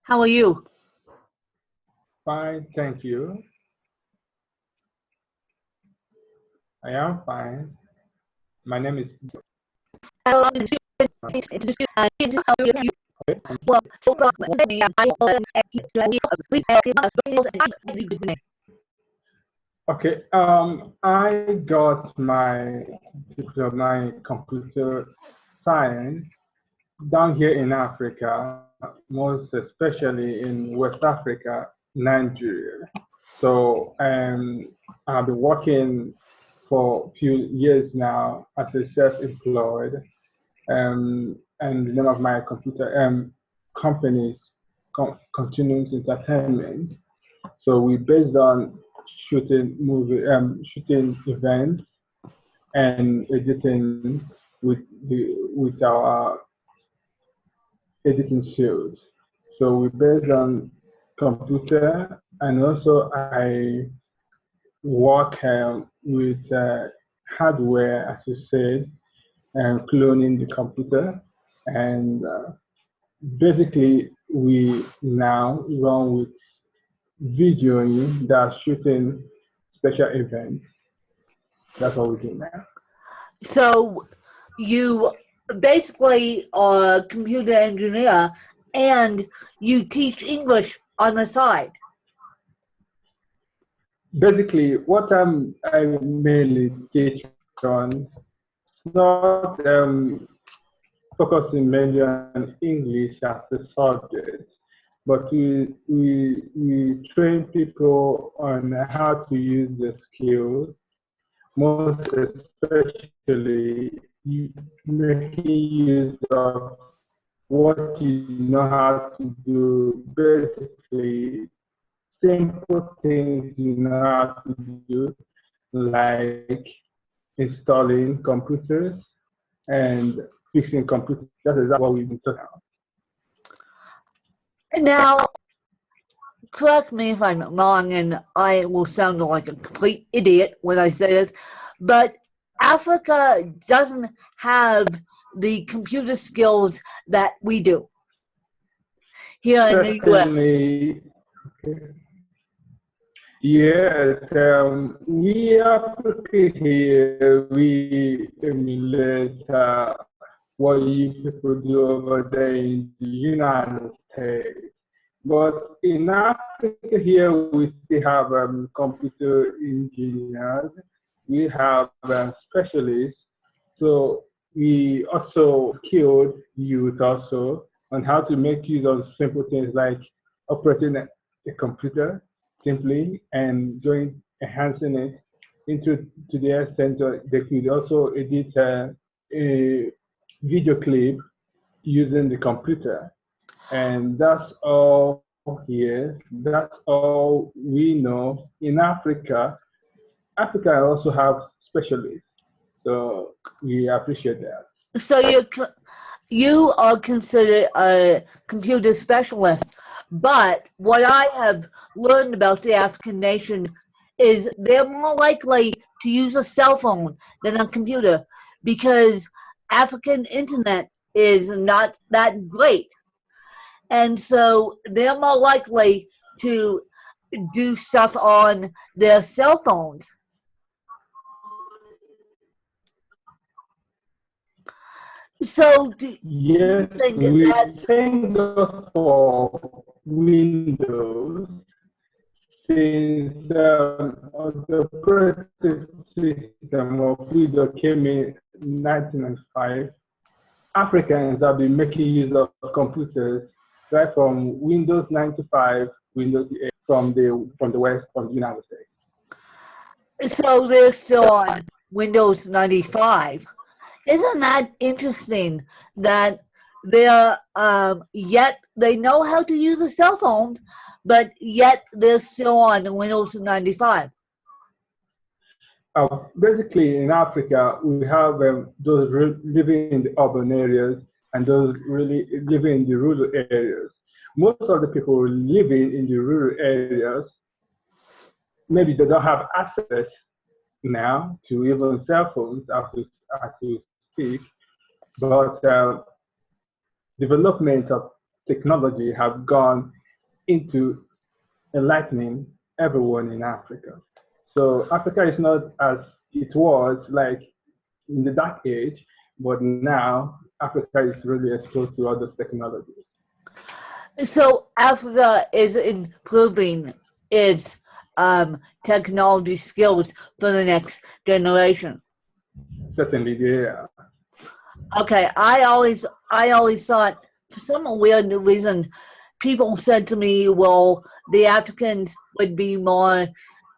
How are you? Fine, thank you. I am fine. My name is. Okay, I got my diploma in computer science down here in Africa, most especially in West Africa, Nigeria. So I've been working for a few years now as a self-employed, and the name of my computer company is Continuous Entertainment. So we based on shooting events and editing with our editing skills. So we based on computer, and also I work with hardware, as you said, and cloning the computer. And basically, we now run with videoing that's shooting special events. That's what we do now. So you basically are a computer engineer and you teach English on the side. Basically, what I mainly teach on, not focusing mainly on English as a subject, but we train people on how to use the skills, most especially making use of what you know how to do, basically simple things you know how to do, like installing computers and fixing computers. That is what we've been talking about. Now, correct me if I'm wrong, and I will sound like a complete idiot when I say this, but Africa doesn't have the computer skills that we do here in the U.S. Okay. Yes, we Africa here, we emulate what you people do over there in the United States. But in Africa here, we still have computer engineers, we have specialists. So we also skilled youth also on how to make use of simple things like operating a computer simply and enhancing it into to the extent that they could also edit a video clip using the computer. And that's all here. That's all we know. In Africa, Africa also have specialists. So we appreciate that. So you are considered a computer specialist, but what I have learned about the African nation is they're more likely to use a cell phone than a computer because African internet is not that great. And so they're more likely to do stuff on their cell phones. So yes, we thank God for Windows since the operating system of Windows came in 1995. Africans have been making use of computers right from Windows 95, Windows 8 from the West, from the United States. So they're still on Windows 95. Isn't that interesting that they're yet they know how to use a cell phone, but yet they're still on Windows 95? Basically, in Africa, we have those living in the urban areas and those really living in the rural areas. Most of the people living in the rural areas, maybe they don't have access now to even cell phones as we speak, but development of technology have gone into enlightening everyone in Africa. So Africa is not as it was like in the dark age, but now Africa is really exposed to all those technologies. So Africa is improving its technology skills for the next generation. Certainly, yeah. Okay, I always thought, for some weird reason, people said to me, well, the Africans would be more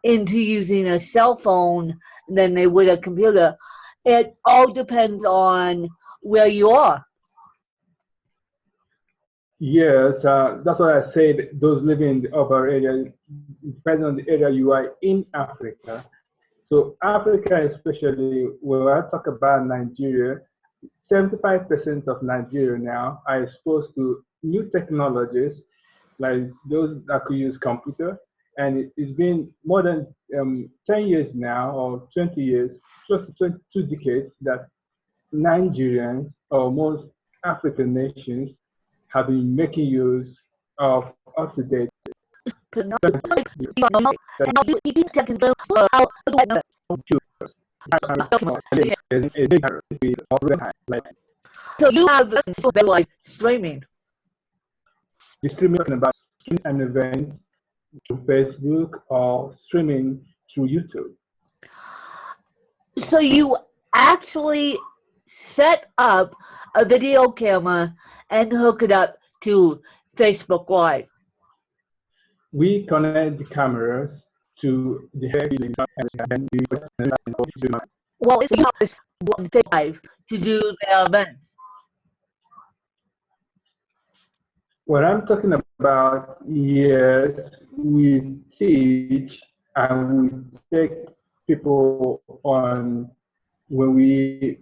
into using a cell phone than they would a computer. It all depends on where you are. Yes, that's why I said those living in the urban area, depending on the area you are in Africa. So Africa, especially when I talk about Nigeria, 75% of Nigeria now are exposed to new technologies, like those that could use computer. And it's been more than 10 years now, or 20 years, close to 22 decades, that Nigerians or most African nations have been making use of up-to-date So you have like streaming. the streaming about an event through Facebook or streaming through YouTube. So you actually set up a video camera and hook it up to Facebook Live. We connect the cameras to the head and Well, it's just one live to do their events. what I'm talking about, yes, we teach and we take people on when we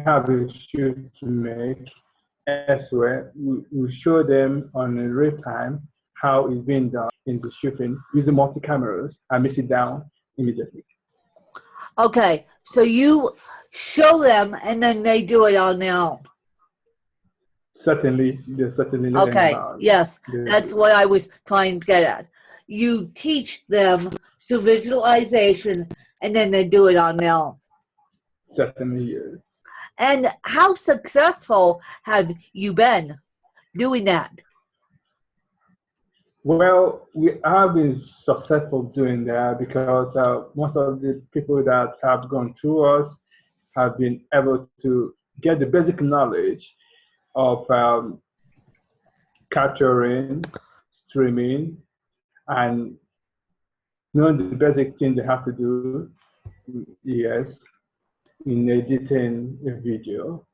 have a shoot to make elsewhere. We show them on a real time how it's being done in the shooting using multi cameras and mix it down immediately. Okay, so you show them and then they do it on their own. Certainly, they're certainly okay, yes, that's what I was trying to get at. You teach them through visualization and then they do it on their own. Certainly, yes. And how successful have you been doing that? Well, we have been successful doing that because most of the people that have gone through us have been able to get the basic knowledge of capturing, streaming, and knowing the basic things they have to do, yes, in editing a video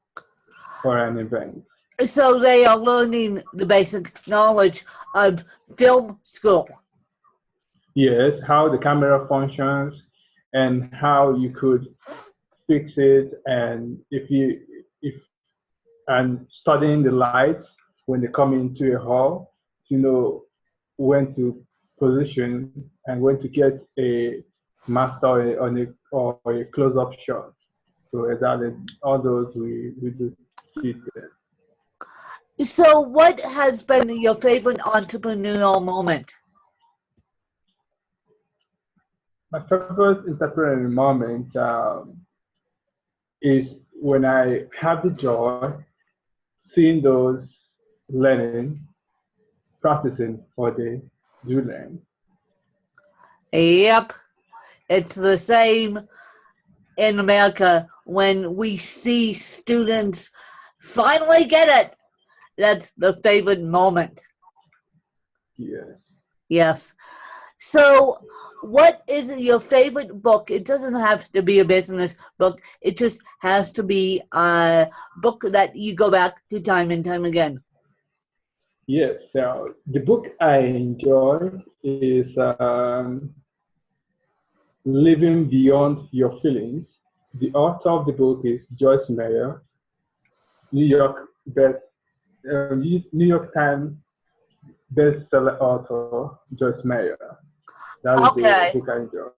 for an event. So they are learning the basic knowledge of film school. Yes, how the camera functions and how you could fix it, and and studying the lights when they come into a hall, to know when to position and when to get a master or a close-up shot. So exactly all those we do teach them. So what has been your favorite entrepreneurial moment? My favorite entrepreneurial moment is when I have the joy seeing those learning, practicing what they do learn. Yep, it's the same in America when we see students finally get it. That's the favorite moment. Yes. Yes. So what is your favorite book? It doesn't have to be a business book. It just has to be a book that you go back to time and time again. Yes. So the book I enjoy is Living Beyond Your Feelings. The author of the book is Joyce Meyer, New York Times bestseller author Joyce Meyer. That is Okay. the book I enjoy.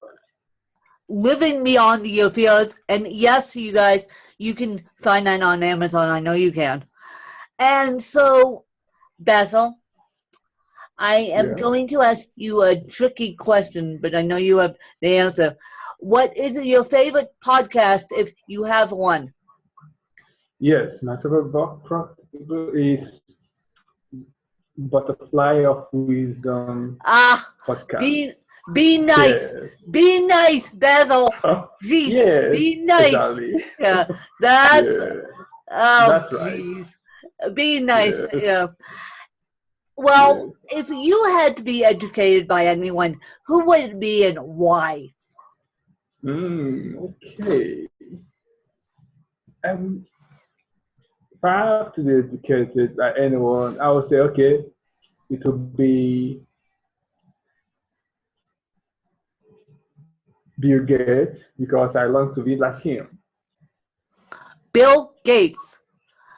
Living Beyond Your Fears. And yes, you guys, you can find that on Amazon. I know you can. And so, Basil, I am going to ask you a tricky question, but I know you have the answer. What is your favorite podcast if you have one? Yes, my favorite book is Butterfly of Wisdom podcast. Be nice. Yes. Be nice, Basil. Jeez, Yes, be nice. exactly. Yeah, that's, Yeah, oh, that's right. jeez. Be nice, Yes, yeah. Well, yes. if you had to be educated by anyone, who would it be and why? Okay. Um, if I have to be educated by anyone, I would say, okay, it would be Bill Gates because I long to be like him. Bill Gates.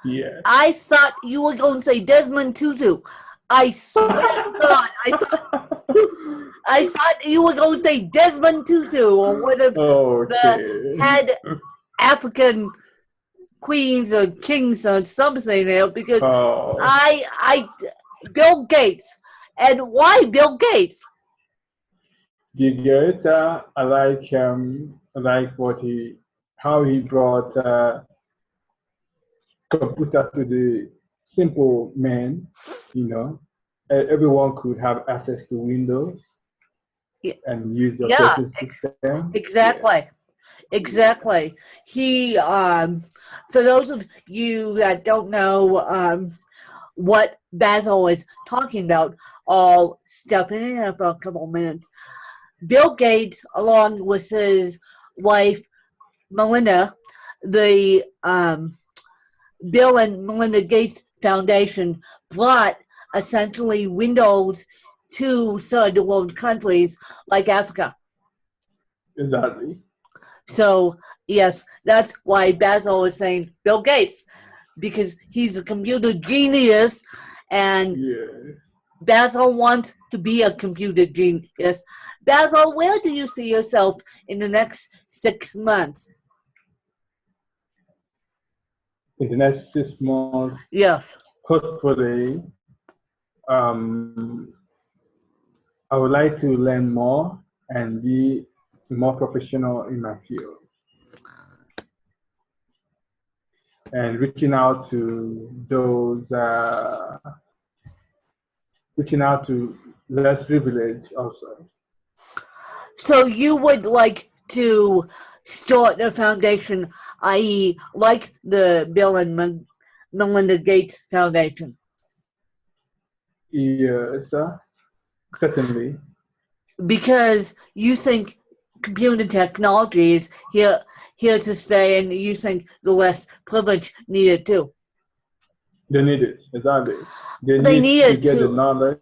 Yes. I thought you were going to say Desmond Tutu. I swear to God, I thought you were going to say Desmond Tutu or one of the head African queens or kings or something there because Bill Gates. And why Bill Gates? Bill Gates, I like how he brought computer to the simple man. You know, everyone could have access to Windows and use the operating system. Exactly. Yeah. Exactly. He, for those of you that don't know what Basil is talking about, I'll step in here for a couple minutes. Bill Gates, along with his wife, Melinda, the Bill and Melinda Gates Foundation brought essentially Windows to third world countries like Africa. Exactly. So, yes, that's why Basil is saying Bill Gates, because he's a computer genius, and Basil wants to be a computer genius. Basil, where do you see yourself in the next 6 months? In the next 6 months, yes, hopefully, I would like to learn more and be more professional in my field. And reaching out to less privileged also. So you would like to start a foundation, i.e., like the Bill and Melinda Gates Foundation? Yes, certainly. Because you think computer technology is here to stay, and you think the less privileged need it too. They need it, exactly. They need to it get to the knowledge.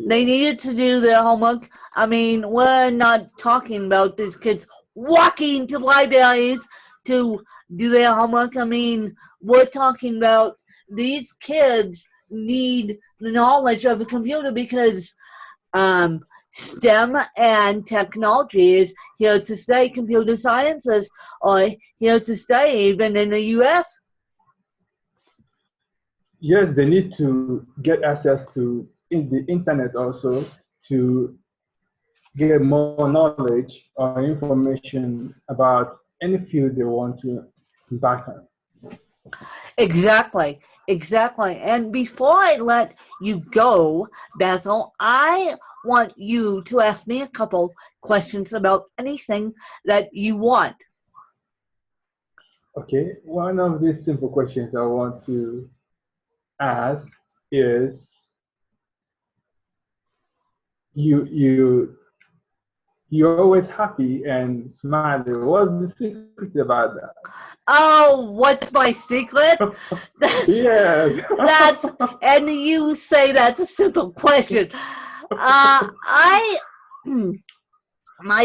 They needed to do their homework. I mean, we're not talking about these kids walking to libraries to do their homework. I mean, we're talking about these kids need the knowledge of a computer because STEM and technology is here to stay. Computer sciences are here to stay, even in the U.S. Yes, they need to get access to the internet also to get more knowledge or information about any field they want to embark on. Exactly. And before I let you go, Basil, I want you to ask me a couple questions about anything that you want. Okay, one of these simple questions I want to ask is you're always happy and smiling. What's the secret about that? Oh, what's my secret? Yes. And you say that's a simple question. My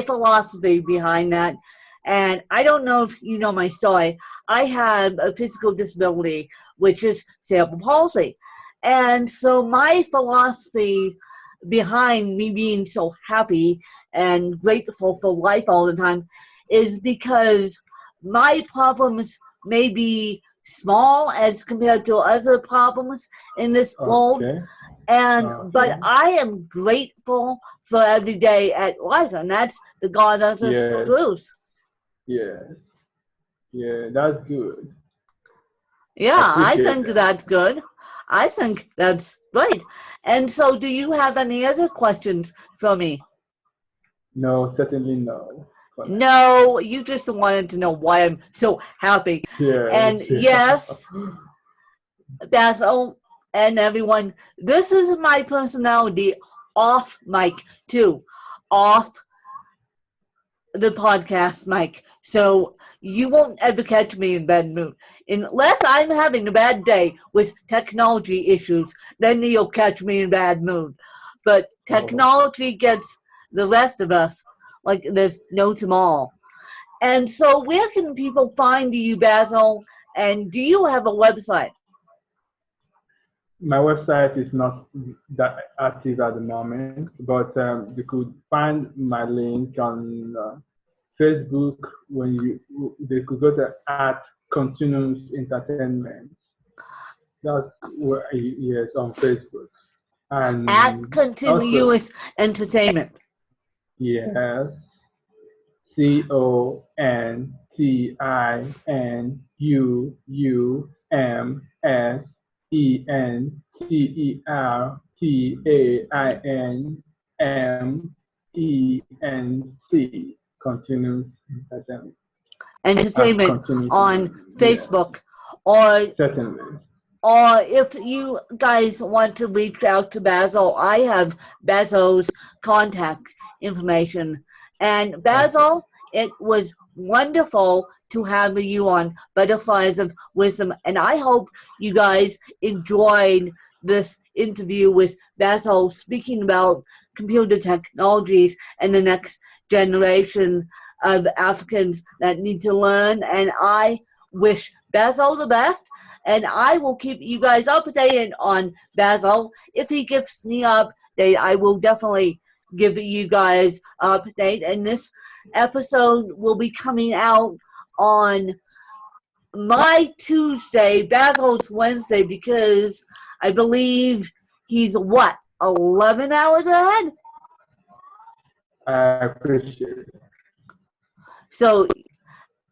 philosophy behind that, and I don't know if you know my story, I have a physical disability, which is cerebral palsy. And so my philosophy behind me being so happy and grateful for life all the time is because my problems may be small as compared to other problems in this world, But I am grateful for every day at life, and that's the God honest truth. Yeah. Yeah, that's good. Yeah, I think that's good. I think that's great. And so, do you have any other questions for me? No, certainly no. No, you just wanted to know why I'm so happy. Yeah. And yes, Basil and everyone, this is my personality off mic too. Off the podcast mic. So you won't ever catch me in bad mood. Unless I'm having a bad day with technology issues, then you'll catch me in bad mood. But technology gets the rest of us like there's no tomorrow. And so where can people find you, Basil? And do you have a website? My website is not that active at the moment, but you could find my link on Facebook. They could go to @Continuous Entertainment. That's where yes, on Facebook. And @Continuous Entertainment. Yes. CONTINUOUSMENTAINMENC. Continuous Entertainment on Facebook. Or certainly. Or if you guys want to reach out to Basil, I have Basil's contact information. And Basil, it was wonderful to have you on Butterflies of Wisdom. And I hope you guys enjoyed this interview with Basil speaking about computer technologies and the next generation of Africans that need to learn. And I wish Basil the best. And I will keep you guys updated on Basil. If he gives me an update, I will definitely give you guys an update. And this episode will be coming out on my Tuesday, Basil's Wednesday, because I believe he's 11 hours ahead? I appreciate it. So,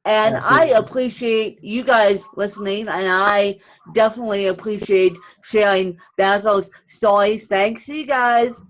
and I appreciate you guys listening, and I definitely appreciate sharing Basil's stories. Thanks, you guys.